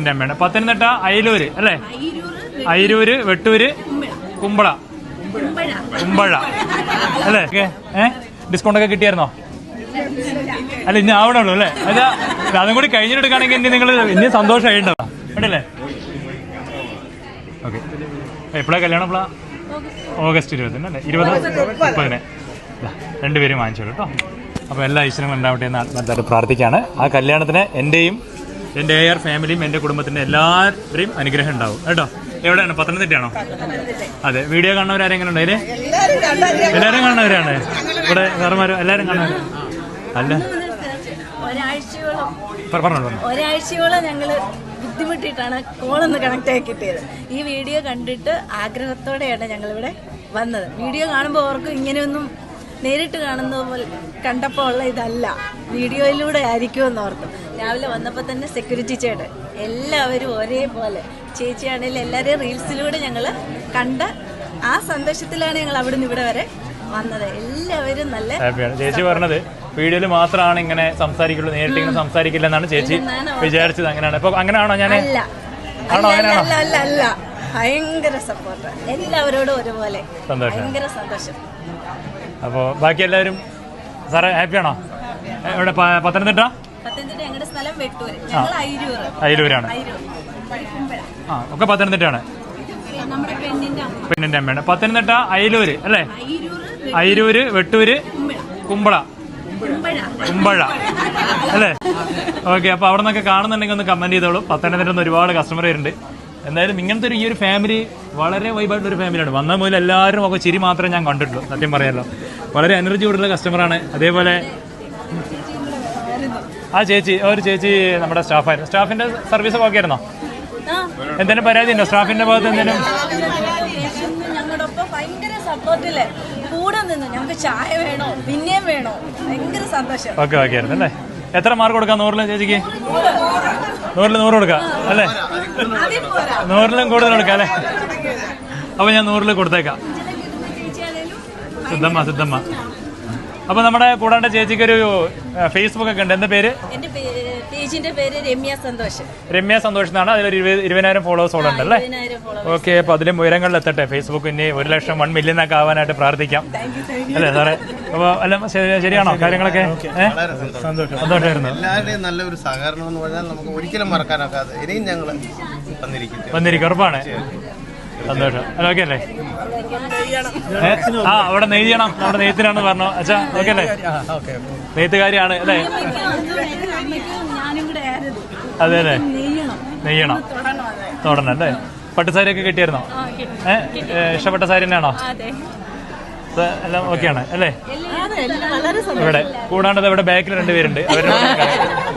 എൻ്റെ അമ്മയാണ്. പത്തനംതിട്ട അയിലൂര് അല്ലേ? അയിരൂര്, വെട്ടൂര്, കുമ്പള അല്ലേ? ഡിസ്കൗണ്ട് ഒക്കെ കിട്ടിയായിരുന്നോ? അല്ല ഇനി ആവണേ ഉള്ളൂ അല്ലേ? അതാ അതും കൂടി കഴിഞ്ഞിട്ടെടുക്കുകയാണെങ്കിൽ ഇനി നിങ്ങൾ ഇനി സന്തോഷമായിട്ടുണ്ടാവും കേട്ടല്ലേ? ഓക്കെ. എപ്പോഴാണ് കല്യാണം? എപ്പോഴാണ്? ഓഗസ്റ്റ് 20 അല്ലേ? 20-30 രണ്ടുപേരും വാങ്ങിച്ചോളൂ കേട്ടോ. അപ്പോൾ എല്ലാ ഐശ്വര്യങ്ങളും ഉണ്ടാവട്ടെ എന്ന് ആത്മാർത്ഥമായിട്ട് പ്രാർത്ഥിക്കുകയാണ്. ആ കല്യാണത്തിന് എൻ്റെയും എൻ്റെ AR ഫാമിലിയും എൻ്റെ കുടുംബത്തിൻ്റെ എല്ലാവരെയും അനുഗ്രഹം ഉണ്ടാവും കേട്ടോ. എവിടെയാണ്? പത്തനംതിട്ടയാണോ? അതെ. വീഡിയോ കാണുന്നവരാരെങ്കിലും ഉണ്ട് അതിൽ? എല്ലാവരും കാണുന്നവരാണ് ഇവിടെ? സാറുമാരും എല്ലാവരും കാണുന്നവർ അല്ല? ഒരാഴ്ചയോളം ഞങ്ങൾ ബുദ്ധിമുട്ടിയിട്ടാണ് കോളൊന്ന് കണക്ട് ആക്കി കിട്ടിയത്. ഈ വീഡിയോ കണ്ടിട്ട് ആഗ്രഹത്തോടെയാണ് ഞങ്ങളിവിടെ വന്നത്. വീഡിയോ കാണുമ്പോൾ ഓർക്കും ഇങ്ങനെയൊന്നും നേരിട്ട് കാണുന്ന പോലെ കണ്ടപ്പോൾ ഉള്ള ഇതല്ല, വീഡിയോയിലൂടെ ആയിരിക്കുമെന്ന് ഓർത്തു. രാവിലെ വന്നപ്പോൾ തന്നെ സെക്യൂരിറ്റി ചേട്ടൻ എല്ലാവരും ഒരേപോലെ, ചേച്ചിയാണെങ്കിലും എല്ലാവരെയും റീൽസിലൂടെ ഞങ്ങൾ കണ്ട ആ സന്തോഷത്തിലാണ് ഞങ്ങൾ അവിടുന്ന് ഇവിടെ വരെ വന്നത്. എല്ലാവരും നല്ല ഹാപ്പിയാണ്. ചേച്ചി പറഞ്ഞത് വീഡിയോയിൽ മാത്രമാണ് ഇങ്ങനെ സംസാരിക്കുള്ളൂ, നേരിട്ട് ഇങ്ങനെ സംസാരിക്കില്ല എന്നാണ് ചേച്ചി വിചാരിച്ചത്. അങ്ങനെയാണ് ഇപ്പൊ? അങ്ങനെയാണോ? ഞാൻ അല്ല, ഭയങ്കര സപ്പോർട്ട്, എല്ലാവരോടും ഒരുപോലെ. ഭയങ്കര സന്തോഷം. അപ്പോ ബാക്കി എല്ലാവരും സാറേ ഹാപ്പിയാണോ? ഇവിടെ പത്തനംതിട്ട ഞങ്ങളുടെ സ്ഥലം വെട്ടൂര്, ഞങ്ങൾ അയിലൂരാണ്. ഒക്കെ പത്തനംതിട്ടയാണ്. പെണ്ണിന്റെ അമ്മയാണ്. പത്തനംതിട്ട അയിലൂര് അല്ലേ? അയിരൂര്, വെട്ടൂര്, കുമ്പള അല്ലേ? ഓക്കെ. അപ്പൊ അവിടെ നിന്നൊക്കെ കാണുന്നുണ്ടെങ്കിൽ ഒന്ന് കമന്റ് ചെയ്തോളൂ. പത്തനംതിട്ട ഒരുപാട് കസ്റ്റമർ വരുന്നുണ്ട്. എന്തായാലും ഇങ്ങനത്തെ ഈ ഒരു ഫാമിലി വളരെ വൈബായിട്ടുള്ളൊരു ഫാമിലിയാണ്. വന്ന മുതൽ എല്ലാവരും ഒക്കെ ചിരി മാത്രമേ ഞാൻ കണ്ടിട്ടുള്ളൂ, സത്യം പറയാമല്ലോ. വളരെ എനർജി കൂടുതലുള്ള കസ്റ്റമറാണ്. അതേപോലെ ആ ചേച്ചി, ഒരു ചേച്ചി നമ്മുടെ സ്റ്റാഫായിരുന്നു. സ്റ്റാഫിന്റെ സർവീസ് ഒക്കെ ആയിരുന്നോ? എന്തെങ്കിലും പരാതി ഉണ്ടോ സ്റ്റാഫിന്റെ ഭാഗത്ത്? എന്തെങ്കിലും ഞങ്ങളോടൊപ്പം ഭയങ്കര സപ്പോർട്ടില്ലേ, കൂടെ നിന്ന് ഞങ്ങൾക്ക് ചായ വേണോ പിന്നെയും വേണോ, ഭയങ്കര സന്തോഷം. ഓക്കെ ആയിരുന്നു അല്ലേ? എത്ര മാർക്ക് കൊടുക്കാം 100-ല് ചേച്ചിക്ക്? 100-ല് 100 കൊടുക്കാം അല്ലേ? 100-ലും കൂടുതൽ കൊടുക്കാം അല്ലേ? അപ്പൊ ഞാൻ 100-ല് കൊടുത്തേക്കാം. സിദ്ധമ്മ. അപ്പൊ നമ്മുടെ കൂടാണ്ട് ചേച്ചിക്കൊരു ഫേസ്ബുക്ക് ഒക്കെ ഉണ്ട്. എന്താ പേര്? പേജിന്റെ പേര് രമ്യ സന്തോഷ് എന്നാണ്. അതിലൊരു 20,000 ഫോളോവേഴ്സ് ഉണ്ട് അല്ലേ? ഓക്കെ. അപ്പൊ അതിലും ഉയരങ്ങളിൽ എത്തട്ടെ. ഫേസ്ബുക്ക് ഇനി 1 ലക്ഷം 1 മില്യൺ ഒക്കെ ആവാനായിട്ട് പ്രാർത്ഥിക്കാം അല്ലേ സാറേ? അപ്പൊ എല്ലാം ശരിയാണോ കാര്യങ്ങളൊക്കെ? സന്തോഷമായിരുന്നു. എല്ലാവരുടെയും നല്ലൊരു സഹകരണം എന്ന് പറഞ്ഞാൽ നമുക്ക് ഒരിക്കലും മറക്കാനാക്കാതെ ഇനിയും ഞങ്ങൾ വന്നിരിക്കും. ഉറപ്പാണ്. സന്തോഷം. ഓക്കെ അല്ലേ? അവിടെ നെയ്യണം. നമ്മുടെ നെയ്ത്തിനാണ് പറഞ്ഞു. അച്ഛാ ഓക്കെ അല്ലേ? നെയ്ത്തുകാരിയാണ് അല്ലേ? അതെ അല്ലേ? നെയ്യണം. തൊടണം അല്ലേ? പട്ടുസാരി ഒക്കെ കിട്ടിയായിരുന്നോ? ഇഷ്ടപ്പെട്ട സാരി തന്നെയാണോ? എല്ലാം ഓക്കെയാണ് അല്ലേ? ഇവിടെ കൂടാണ്ട് ഇവിടെ ബാക്കിൽ 2 പേരുണ്ട്.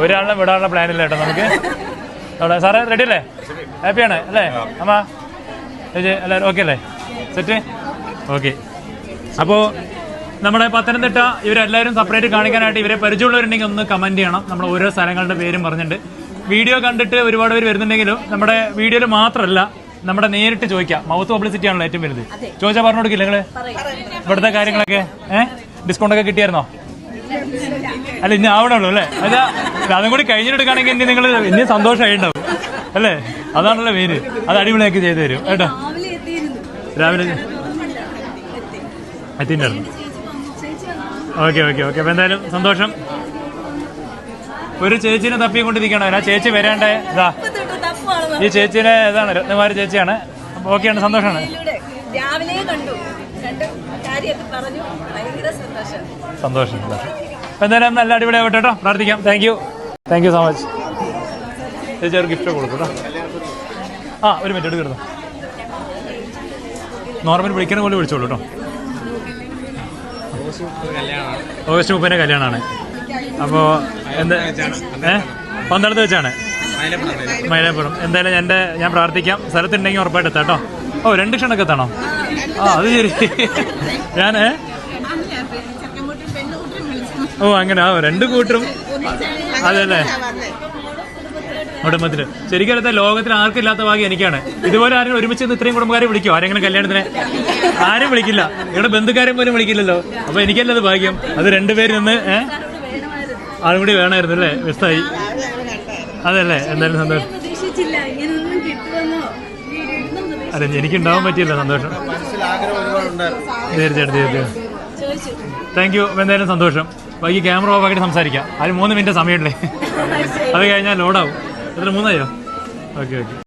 ഒരാളിനെ വിടാനുള്ള പ്ലാനില്ല കേട്ടോ നമുക്ക്. അവിടെ സാറേ റെഡി അല്ലേ? ഹാപ്പിയാണ് അല്ലേ അമ്മ? എല്ലാവരും ഓക്കെ അല്ലേ? സെറ്റ്? ഓക്കെ. അപ്പോൾ നമ്മുടെ പത്തനംതിട്ട ഇവരെല്ലാവരും സെപ്പറേറ്റ് കാണിക്കാനായിട്ട് ഇവരെ പരിചയമുള്ളവരുണ്ടെങ്കിൽ ഒന്ന് കമന്റ് ചെയ്യണം. നമ്മൾ ഓരോ സ്ഥലങ്ങളുടെ പേരും പറഞ്ഞിട്ടുണ്ട്. വീഡിയോ കണ്ടിട്ട് ഒരുപാട് പേര് വരുന്നുണ്ടെങ്കിലും നമ്മുടെ വീഡിയോയിൽ മാത്രമല്ല, നമ്മുടെ നേരിട്ട് ചോദിക്കാം. മൗത്ത് പബ്ലിസിറ്റി ആണല്ലോ ഏറ്റവും വലുത്. ചോദിച്ചാൽ പറഞ്ഞു കൊടുക്കില്ല നിങ്ങള്? ഇവിടുത്തെ കാര്യങ്ങളൊക്കെ ഡിസ്കൗണ്ട് ഒക്കെ കിട്ടിയായിരുന്നോ? അല്ല ഇനി ആവണേ ഉള്ളൂ അല്ലേ? അതാ അതും കൂടി കഴിഞ്ഞിട്ടെടുക്കുകയാണെങ്കിൽ ഇനി നിങ്ങൾ ഇനി സന്തോഷമായിട്ടുണ്ടാവും അല്ലേ? അതാണല്ലോ പേര്. അത് അടിപൊളിയാക്കി ചെയ്തു തരും കേട്ടോ. രാവിലെ എത്തിണ്ടായിരുന്നു. ഓക്കെ. അപ്പൊ എന്തായാലും സന്തോഷം. ഒരു ചേച്ചിനെ തപ്പിക്കൊണ്ടിരിക്കണം. ആ ചേച്ചി വരേണ്ടേ ഇതാ, ഈ ചേച്ചിനെ ഇതാണ് രത്നമാരി ചേച്ചിയാണ്. അപ്പൊ ഓക്കെയാണ്, സന്തോഷമാണ്. സന്തോഷം. അപ്പൊ എന്തായാലും നല്ല അടിപൊളിയാവട്ടെ കേട്ടോ. പ്രാർത്ഥിക്കാം. Thank you so much. ചേച്ചി ഒരു ഗിഫ്റ്റ് കൊടുക്കും കേട്ടോ. ഒരു മിനിറ്റ് എടുക്കുന്നു. നോർമൽ വിളിക്കണ പോലെ വിളിച്ചോളൂ കേട്ടോ. ഓഗസ്റ്റ് 30 കല്യാണമാണ്. അപ്പോൾ എന്താ പന്തളത്ത് വെച്ചാണ്, മൈലാപ്പുറം. എന്തായാലും ഞാൻ പ്രാർത്ഥിക്കാം. സ്ഥലത്തുണ്ടെങ്കിൽ ഉറപ്പായിട്ട് എത്താം കേട്ടോ. 2 ക്ഷണൊക്കെ എത്താണോ? അത് ശരി. ഞാൻ അങ്ങനെ 2 കൂട്ടരും അതല്ലേ കുടുംബത്തില്. ശരിക്കും അടുത്ത ലോകത്തിൽ ആർക്കും ഇല്ലാത്ത ഭാഗ്യം എനിക്കാണ്. ഇതുപോലെ ആരെങ്കിലും ഒരുമിച്ച് ഇത്രയും കുടുംബക്കാരെ വിളിക്കും? ആരെങ്കിലും കല്യാണത്തിന് ആരും വിളിക്കില്ല. നിങ്ങളുടെ ബന്ധുക്കാരെ പോലും വിളിക്കില്ലല്ലോ. അപ്പൊ എനിക്കല്ലത് ഭാഗ്യം. അത് 2 പേര് നിന്ന് ആളും കൂടി വേണമായിരുന്നു അല്ലേ? മിസ്സായി. അതല്ലേ? എന്തായാലും സന്തോഷം. പ്രതീക്ഷിച്ചില്ല ഇങ്ങനൊന്നും കിട്ടുമെന്നോ അല്ല എനിക്കുണ്ടാവാൻ പറ്റിയില്ല സന്തോഷം. മനസ്സിൽ ആഗ്രഹം ഒരുപാടുണ്ടായിരുന്നു. തീർച്ചയായിട്ടും. ചോദിച്ചു. Thank you. എന്തായാലും സന്തോഷം. ബാക്കി ക്യാമറ ഓഫ് ആക്കിയിട്ട് സംസാരിക്കാം. അതിന് 3 മിനിറ്റ് സമയമുണ്ടല്ലേ? അത് കഴിഞ്ഞാൽ ലോഡാവും. എത്ര 3 ഓക്കെ.